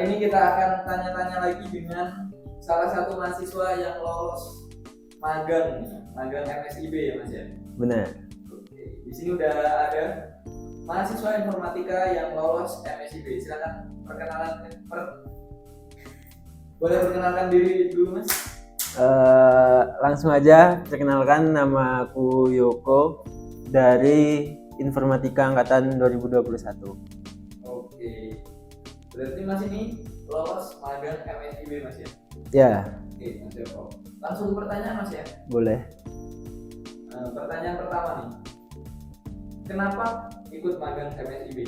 Kali ini kita akan tanya-tanya lagi dengan salah satu mahasiswa yang lolos magang MSIB ya Mas ya. Benar. Oke. Di sini udah ada mahasiswa informatika yang lolos MSIB. Silakan boleh perkenalkan diri dulu Mas. Langsung aja perkenalkan, nama aku Yoko dari Informatika Angkatan 2021. Oke. Berarti Mas ini lolos magang MSIB Mas ya? Ya. Oke Mas Yoko. Langsung ke pertanyaan Mas ya? Boleh. Pertanyaan pertama nih. Kenapa ikut magang MSIB?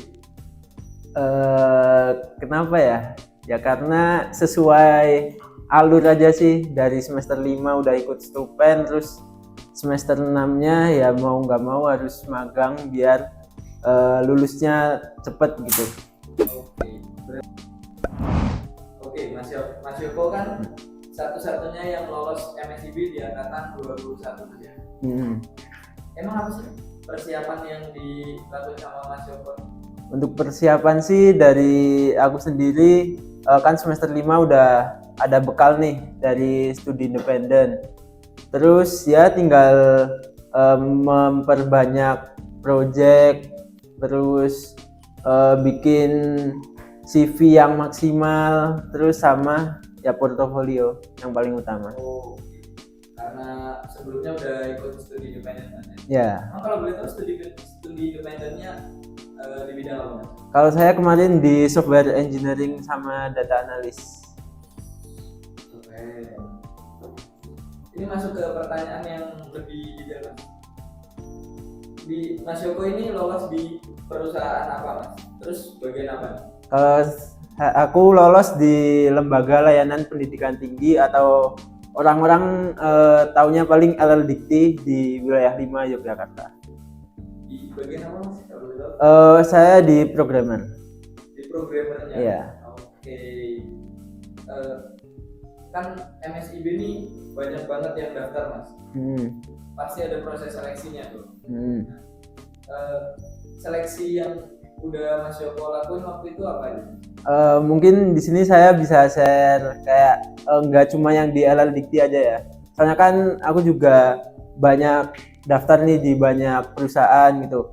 Kenapa ya? Ya karena sesuai alur aja sih, dari semester 5 udah ikut Stupen, terus semester 6-nya ya mau nggak mau harus magang biar lulusnya cepet gitu. Oke, Mas Yoko kan satu-satunya yang lolos MSIB di angkatan 2021 ya. Emang apa sih persiapan yang dilakukan sama Mas Yoko? Untuk persiapan sih dari aku sendiri, kan semester 5 udah ada bekal nih dari studi independen. Terus ya tinggal memperbanyak project, terus bikin CV yang maksimal, terus sama ya portofolio yang paling utama. Oh, karena sebelumnya udah ikut studi independen kan ya? Ya. Kalau boleh tahu studi independennya di bidang apa Mas? Kalau saya kemarin di software engineering sama data analis. Oke. Ini masuk ke pertanyaan yang lebih detail Mas. Mas Yoko ini lolos di perusahaan apa Mas? Terus bagian apa? Aku lolos di Lembaga Layanan Pendidikan Tinggi, atau orang-orang taunya paling LLDikti, di wilayah 5 Yogyakarta. Di bagian apa Mas? Saya di programmer. Di programmernya? Iya. Oke. Kan MSIB ini banyak banget yang daftar Mas. Pasti ada proses seleksinya tuh. Seleksi yang udah Mas Yoko lakuin waktu itu apa aja? Mungkin di sini saya bisa share kayak nggak cuma yang di LLDikti aja ya. Soalnya kan aku juga banyak daftar nih di banyak perusahaan gitu.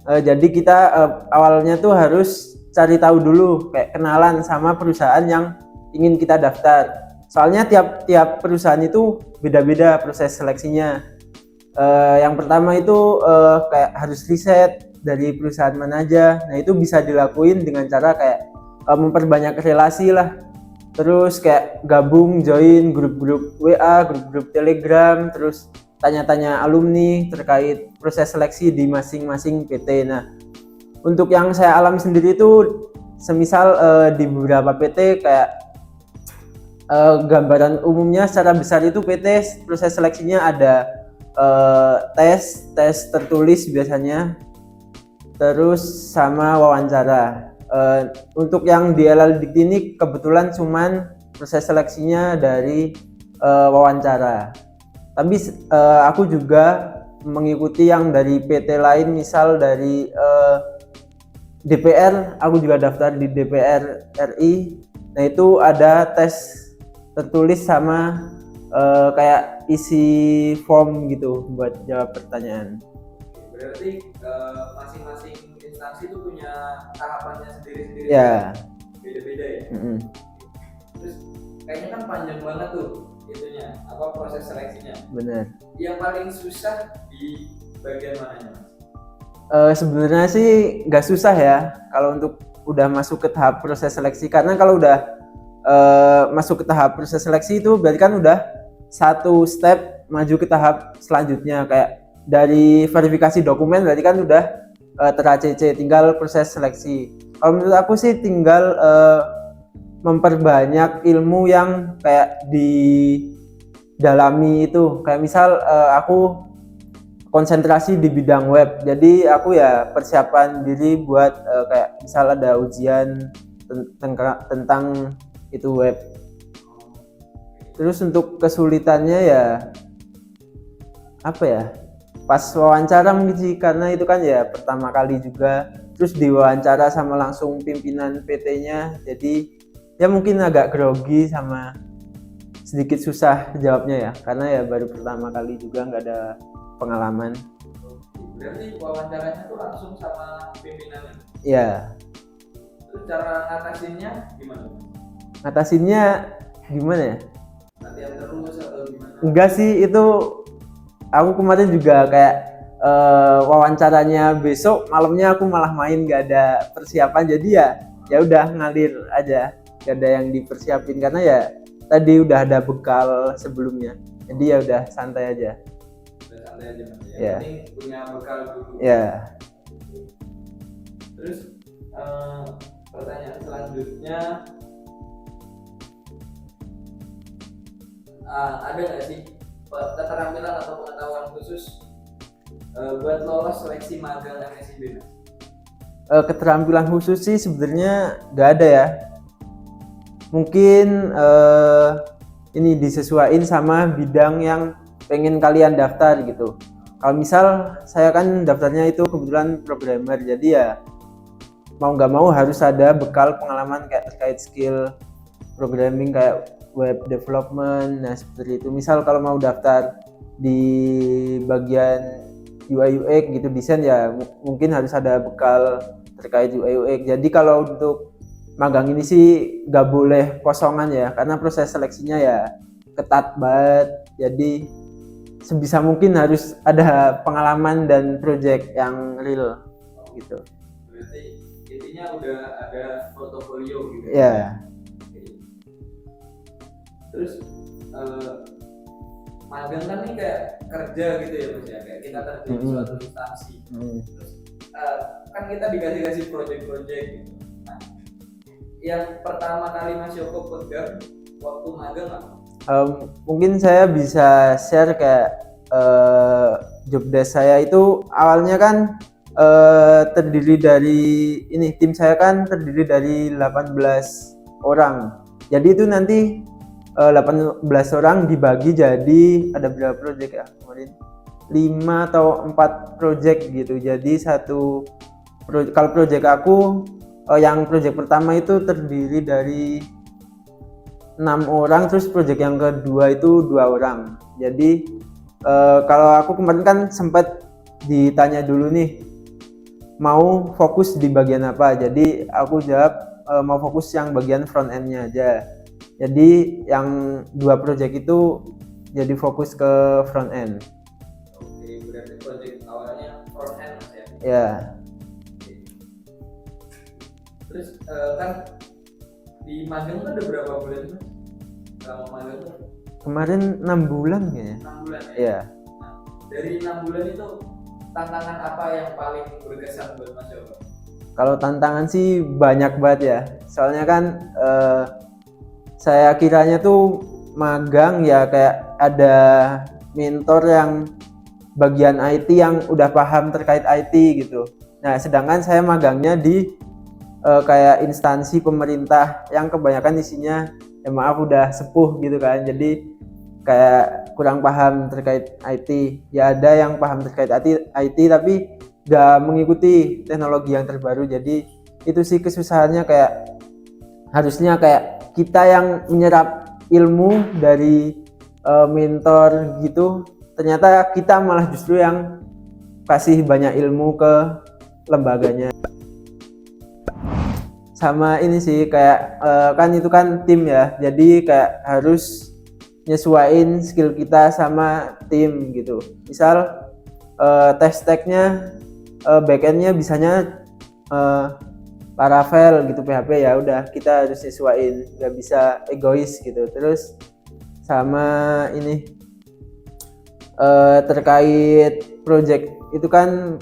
Jadi kita awalnya tuh harus cari tahu dulu, kayak kenalan sama perusahaan yang ingin kita daftar. Soalnya tiap perusahaan itu beda-beda proses seleksinya. Yang pertama itu kayak harus riset dari perusahaan mana aja. Nah itu bisa dilakuin dengan cara kayak memperbanyak relasi lah. Terus kayak gabung, join grup-grup WA, grup-grup Telegram, terus tanya-tanya alumni terkait proses seleksi di masing-masing PT. Nah untuk yang saya alami sendiri itu, semisal di beberapa PT kayak gambaran umumnya secara besar itu PT proses seleksinya ada tes tertulis biasanya, terus sama wawancara. Untuk yang di LLDikti ini kebetulan cuman proses seleksinya dari wawancara. Tapi aku juga mengikuti yang dari PT lain, misal dari DPR, aku juga daftar di DPR RI. Nah itu ada tes tertulis sama kayak isi form gitu buat jawab pertanyaan. Berarti masing-masing instansi itu punya tahapannya sendiri-sendiri. Ya. Beda-beda ya. Terus kayaknya kan panjang banget tuh itunya, proses seleksinya. Benar. Yang paling susah di bagian mananya Mas? Sebenarnya sih nggak susah ya kalau untuk udah masuk ke tahap proses seleksi, karena kalau udah masuk ke tahap proses seleksi itu berarti kan udah satu step maju ke tahap selanjutnya, kayak dari verifikasi dokumen berarti kan udah ter-ACC, tinggal proses seleksi. Kalau menurut aku sih tinggal memperbanyak ilmu yang kayak didalami itu, kayak misal aku konsentrasi di bidang web, jadi aku ya persiapan diri buat kayak misal ada ujian tentang itu web. Terus untuk kesulitannya ya apa ya, pas wawancara mungkin sih, karena itu kan ya pertama kali juga, terus diwawancara sama langsung pimpinan PT-nya, jadi ya mungkin agak grogi sama sedikit susah jawabnya ya, karena ya baru pertama kali juga nggak ada pengalaman. Berarti wawancaranya tuh langsung sama pimpinannya? Ya. Terus cara ngatasinnya gimana? Ngatasinnya gimana ya? Latihan terus atau gimana? Enggak sih, itu aku kemarin juga kayak wawancaranya besok malamnya aku malah main, nggak ada persiapan, jadi ya udah ngalir aja, nggak ada yang dipersiapin karena ya tadi udah ada bekal sebelumnya, jadi ya udah santai aja. Udah santai aja Mas ya. Ya. Penting punya bekal dulu. Ya. Terus pertanyaan selanjutnya, ada nggak sih keterampilan atau pengetahuan khusus buat lolos seleksi magang MSIB? Keterampilan khusus sih sebenarnya nggak ada ya. Mungkin ini disesuaikan sama bidang yang pengen kalian daftar gitu. Kalau misal saya kan daftarnya itu kebetulan programmer, jadi ya mau nggak mau harus ada bekal pengalaman kayak terkait skill programming kayak web development. Nah seperti itu. Misal kalau mau daftar di bagian UI UX gitu, desain, ya mungkin harus ada bekal terkait UI UX. Jadi kalau untuk magang ini sih nggak boleh kosongan ya, karena proses seleksinya ya ketat banget. Jadi sebisa mungkin harus ada pengalaman dan project yang real gitu. Berarti intinya udah ada portofolio gitu. Ya. Terus magang kan nih kayak kerja gitu ya Mas ya, kayak kita kerja di suatu instansi. Terus kan kita dikasih project-project gitu. Nah, yang pertama kali Mas Yoko pegang waktu magang apa? Mungkin saya bisa share kayak job desk saya itu awalnya kan terdiri dari ini, tim saya kan terdiri dari 18 orang. Jadi itu nanti 18 orang dibagi jadi ada berapa project ya kemarin? 5 atau 4 project gitu. Jadi kalau project aku yang project pertama itu terdiri dari 6 orang, terus project yang kedua itu 2 orang. Jadi kalau aku kemarin kan sempat ditanya dulu nih mau fokus di bagian apa. Jadi aku jawab mau fokus yang bagian front end-nya aja. Jadi yang 2 project itu jadi fokus ke front end. Oke, berarti project awalnya front end Mas ya? Ya. Oke. Terus kan di magang tuh ada berapa bulan Mas? Selama magang tuh? Kemarin 6 bulan kayaknya. 6 bulan ya? Ya. Nah, dari 6 bulan itu tantangan apa yang paling berkesan buat Mas Yoko? Kalau tantangan sih banyak banget ya. Soalnya kan saya kiranya tuh magang ya kayak ada mentor yang bagian IT yang udah paham terkait IT gitu. Nah sedangkan saya magangnya di kayak instansi pemerintah yang kebanyakan isinya ya maaf udah sepuh gitu kan, jadi kayak kurang paham terkait IT. Ya ada yang paham terkait IT tapi gak mengikuti teknologi yang terbaru. Jadi itu sih kesusahannya, kayak harusnya kayak kita yang menyerap ilmu dari mentor gitu, ternyata kita malah justru yang kasih banyak ilmu ke lembaganya. Sama ini sih kayak kan itu kan tim ya, jadi kayak harus nyesuaiin skill kita sama tim gitu. Misal tech stack-nya backend-nya bisanya Laravel gitu, PHP, ya udah kita harus nyesuaiin, nggak bisa egois gitu. Terus sama ini terkait project itu kan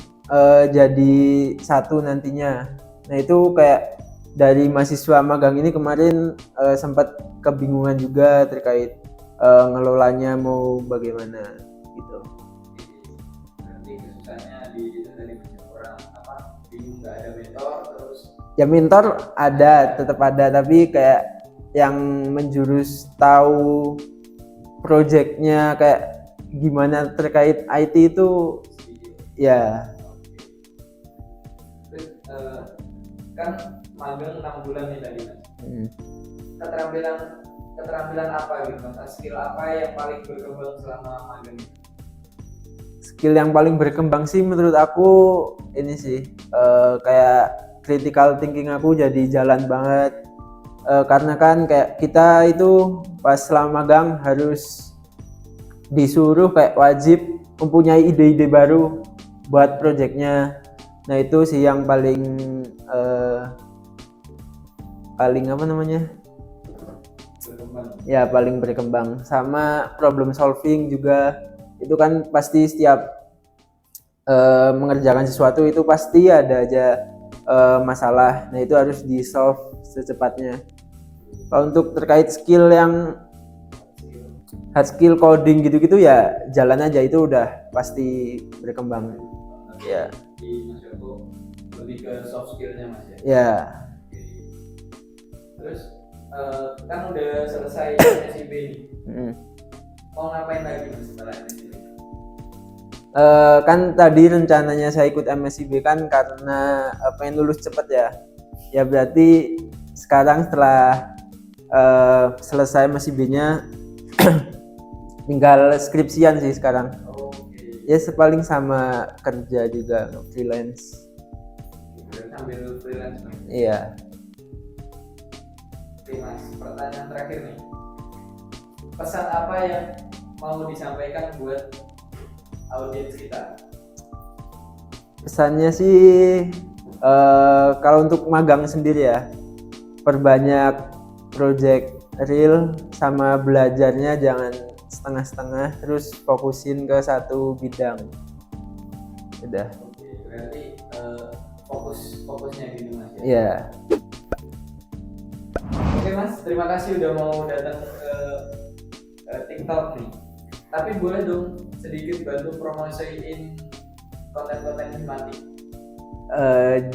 jadi satu nantinya. Nah itu kayak dari mahasiswa magang ini kemarin sempat kebingungan juga terkait ngelolanya mau bagaimana gitu. Berarti kesusahannya dari banyak orang bingung nggak ada mentor. Terus ya mentor ada, tetap ada, tapi kayak yang menjurus tahu projectnya kayak gimana terkait IT itu sedikit. ya. Terus kan magang 6 bulan nih tadi Mas. keterampilan apa gitu mas? Skill apa yang paling berkembang selama magang? Skill yang paling berkembang sih menurut aku ini sih kayak critical thinking aku jadi jalan banget. Karena kan kayak kita itu pas selama magang harus disuruh kayak wajib mempunyai ide-ide baru buat projectnya. Nah itu sih yang paling apa namanya? Berkembang. Ya paling berkembang. Sama problem solving juga, itu kan pasti setiap mengerjakan sesuatu itu pasti ada aja masalah. Nah itu harus di solve secepatnya. Kalau untuk terkait skill yang hard skill coding gitu-gitu ya jalan aja, itu udah pasti berkembang. Ya. Di Mas Yoko lebih ke soft skillnya mas ya. Ya. Terus kan udah selesai MSIB nih. Mau ngapain lagi mas setelah MSIB? Kan tadi rencananya saya ikut MSIB kan karena pengen lulus cepet ya. Ya berarti sekarang setelah selesai MSIB-nya tinggal skripsian sih sekarang. Okay. Ya paling sama kerja juga, freelance. Sambil freelance nih. Iya. Oke mas, pertanyaan terakhir nih. Pesan apa yang mau disampaikan buat audiens kita? Pesannya sih kalau untuk magang sendiri ya, perbanyak project real, sama belajarnya jangan setengah-setengah, terus fokusin ke satu bidang. Udah. Oke, berarti fokusnya gitu mas ya? Iya. Oke mas, terima kasih udah mau datang ke TikTok nih. Tapi boleh dong sedikit bantu promosiin konten-konten Himatik.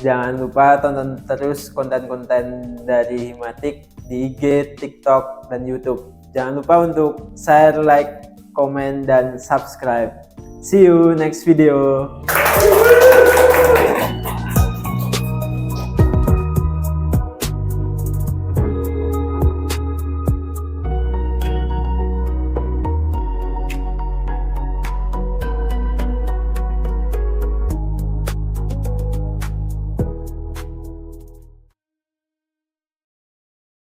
Jangan lupa tonton terus konten-konten dari Himatik di IG, TikTok, dan YouTube. Jangan lupa untuk share, like, komen, dan subscribe. See you next video.